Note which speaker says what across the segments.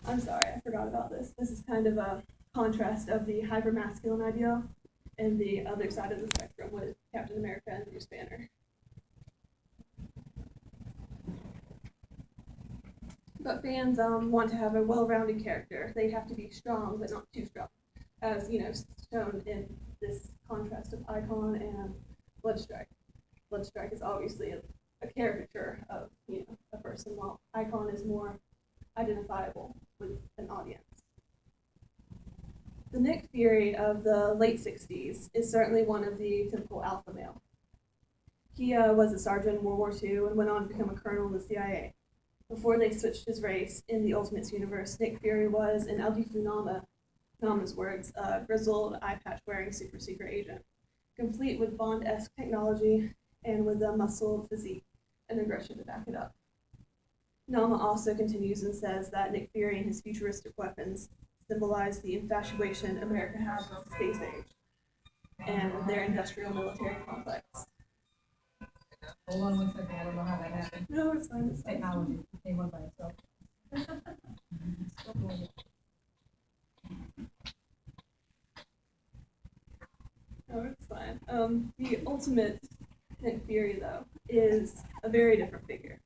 Speaker 1: I'm sorry, I forgot about this. This is kind of a contrast of the hypermasculine ideal and the other side of the spectrum with Captain America and Bruce Banner. But fans want to have a well-rounded character. They have to be strong, but not too strong, as shown in this contrast of Icon and Bloodstrike. Bloodstrike is obviously a caricature of a person, while Icon is more identifiable with an audience. The Nick Fury of the late 60s is certainly one of the typical alpha male. He was a sergeant in World War II and went on to become a colonel in the CIA. Before they switched his race in the Ultimates universe, Nick Fury was, in LD Funama's words, a grizzled, eye patch wearing super secret agent, complete with Bond-esque technology and with a muscled physique and aggression to back it up. Nama also continues and says that Nick Fury and his futuristic weapons symbolize the infatuation America has with the space age and their industrial military complex.
Speaker 2: Hold on 1 second, I don't know how that happened.
Speaker 1: No, it's fine. It's fine.
Speaker 2: Technology came on by itself.
Speaker 1: No, it's fine. The ultimate Nick Fury, though, is a very different figure.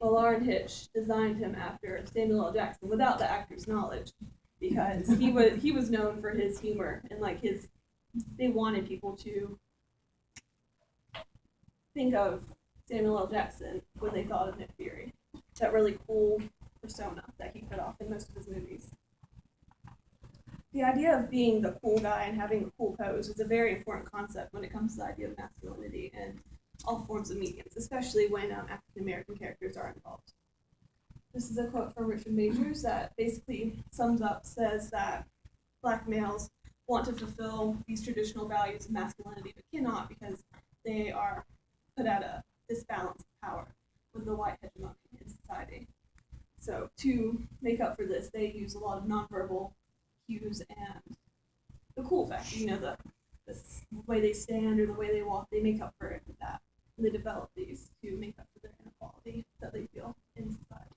Speaker 1: Well, Lauren Hitch designed him after Samuel L. Jackson without the actor's knowledge, because he was known for his humor and they wanted people to think of Samuel L. Jackson when they thought of Nick Fury. That really cool persona that he put off in most of his movies. The idea of being the cool guy and having a cool pose is a very important concept when it comes to the idea of masculinity and all forms of mediums, especially when African American characters are involved. This is a quote from Richard Majors that basically says that black males want to fulfill these traditional values of masculinity but cannot because they are put at a disbalance of power with the white hegemony in society. So to make up for this, they use a lot of nonverbal cues and the cool factor, the way they stand or the way they walk, they make up for it with that. And they develop these to make up for their inequality that they feel in society.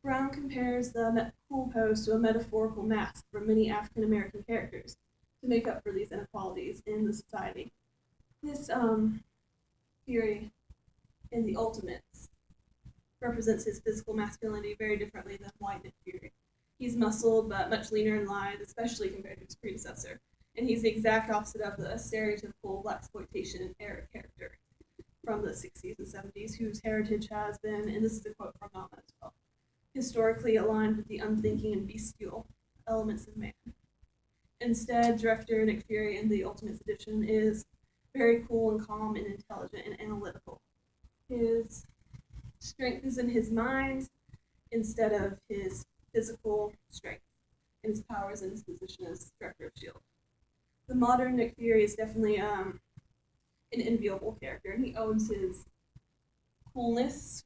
Speaker 1: Brown compares the cool pose to a metaphorical mask for many African American characters to make up for these inequalities in the society. This Fury in the Ultimates represents his physical masculinity very differently than white Nick Fury. He's muscled but much leaner and lithe, especially compared to his predecessor. And he's the exact opposite of the stereotypical blaxploitation era character from the 60s and 70s, whose heritage has been, and this is a quote from Nama as well, historically aligned with the unthinking and bestial elements of man. Instead, director Nick Fury in the Ultimates edition is very cool and calm and intelligent and analytical. His strength is in his mind instead of his physical strength, and his powers in his position as director of S.H.I.E.L.D. The modern Nick Fury is definitely an enviable character, and he owns his coolness,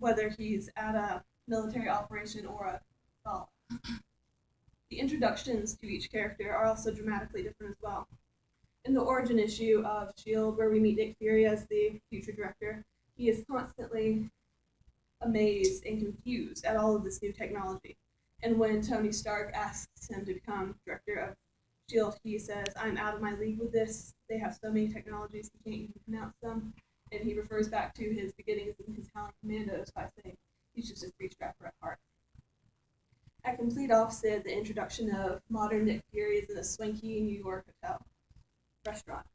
Speaker 1: whether he's at a military operation or a gala. The introductions to each character are also dramatically different as well. In the origin issue of S.H.I.E.L.D., where we meet Nick Fury as the future director, he is constantly amazed and confused at all of this new technology. And when Tony Stark asks him to become director of S.H.I.E.L.D., he says, "I'm out of my league with this. They have so many technologies, he can't even pronounce them." And he refers back to his beginnings in his Howling Commandos by saying he's just a free-strapper at heart. At complete opposite, the introduction of modern Nick Fury is in a swanky New York hotel restaurant,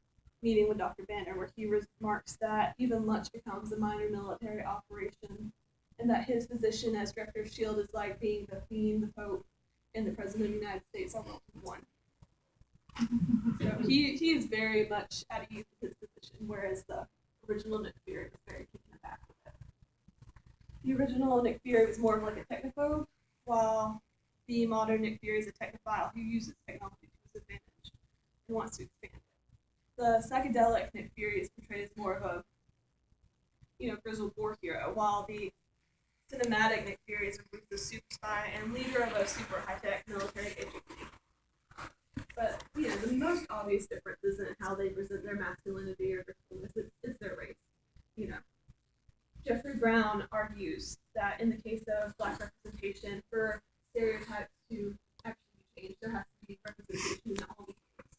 Speaker 1: meeting with Dr. Banner, where he remarks that even lunch becomes a minor military operation, and that his position as director of S.H.I.E.L.D. is like being the Queen, the Pope, and the President of the United States all rolled into one. So he is very much at ease with his position, whereas the original Nick Fury was very taken aback with it. The original Nick Fury was more of like a technophobe, while the modern Nick Fury is a technophile who uses technology to his advantage and wants to expand it. The psychedelic Nick Fury is portrayed as more of a, grizzled war hero, while the cinematic Nick Fury is a ruthless super spy and leader of a super high-tech military agency. But, the most obvious difference isn't how they present their masculinity or their coolness, it's their race. Jeffrey Brown argues that in the case of Black representation, for stereotypes to actually change, there has to be representation in all mediums.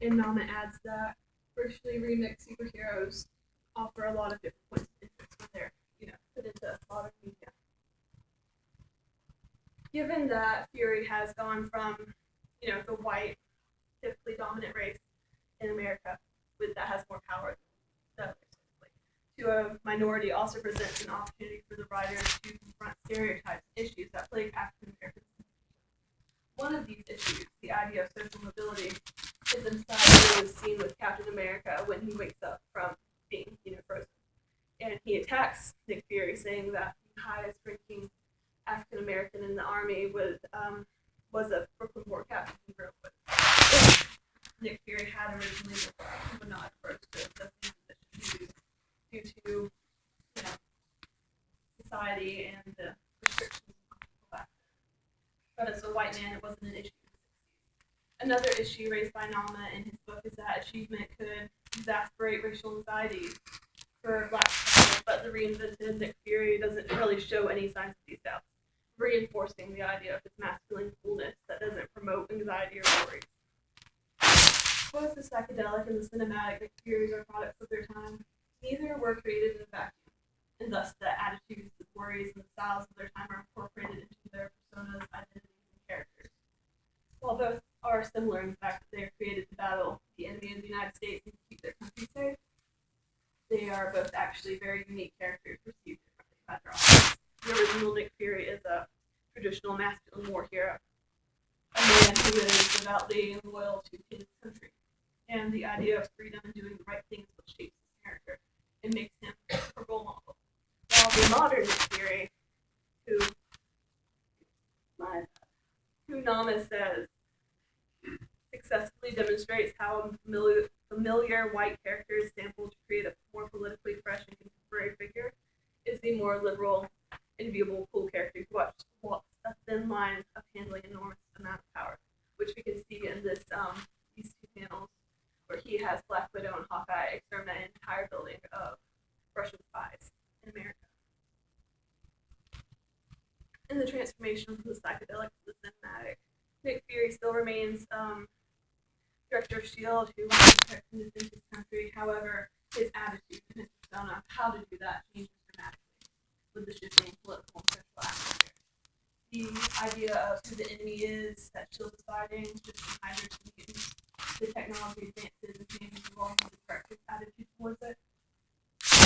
Speaker 1: And Nama adds that virtually remixed superheroes offer a lot of different points of interest when they're, put into modern media. Given that Fury has gone from, the white, typically dominant race in America that has more power than others, to a minority also presents an opportunity for the writers to confront stereotypes and issues that plague African Americans. One of these issues, the idea of social mobility, is inside what is seen with Captain America when he wakes up from being, frozen. And he attacks Nick Fury, saying that the highest ranking African American in the army was a Brooklyn War captain he wrote with. Nick Fury had originally been not approached to the position due to society and the restrictions back then. But as a white man, it wasn't an issue. Another issue raised by Nama in his book is that achievement could exacerbate racial anxiety for Black people, but the reinvented Nick Fury doesn't really show any signs of these doubts, reinforcing the idea of his masculine coolness that doesn't promote anxiety or worry. Both the psychedelic and the cinematic Nick Furies are products of their time. Neither were created in a vacuum, and thus the attitudes, the worries, and the styles of their time are incorporated into their personas, identities, and characters. While both are similar in the fact that they are created to battle the enemy of the United States and to keep their country safe, they are both actually very unique characters perceived differently by their audience. The original Nick Fury is a traditional masculine war hero, a man who is devoutly and loyal to his country. And the idea of freedom and doing the right thing is what shapes his character and makes him a role model. While the modern Nick Fury, who Nama says successfully demonstrates how familiar white characters sample to create a more politically fresh and contemporary figure, is the more liberal and viewable cool character who walks a thin line of handling an enormous amount of power, which we can see in these two panels where he has Black Widow and Hawkeye exterminate an entire building of Russian spies in America. In the transformation from the psychedelic to the cinematic, Nick Fury still remains Director of S.H.I.E.L.D., who wants to protect and defend his country. However, his attitude and his persona, how to do that, changes dramatically with the shifting political and social atmosphere. The idea of who the enemy is that S.H.I.E.L.D. is fighting, just from hydra to mutants, the technology advances and changes along with the director's attitude towards it.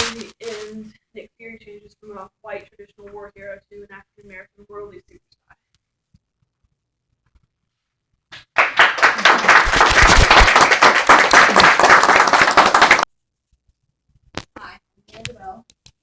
Speaker 1: In the end, Nick Fury changes from a white traditional war hero to an African American worldly superstar.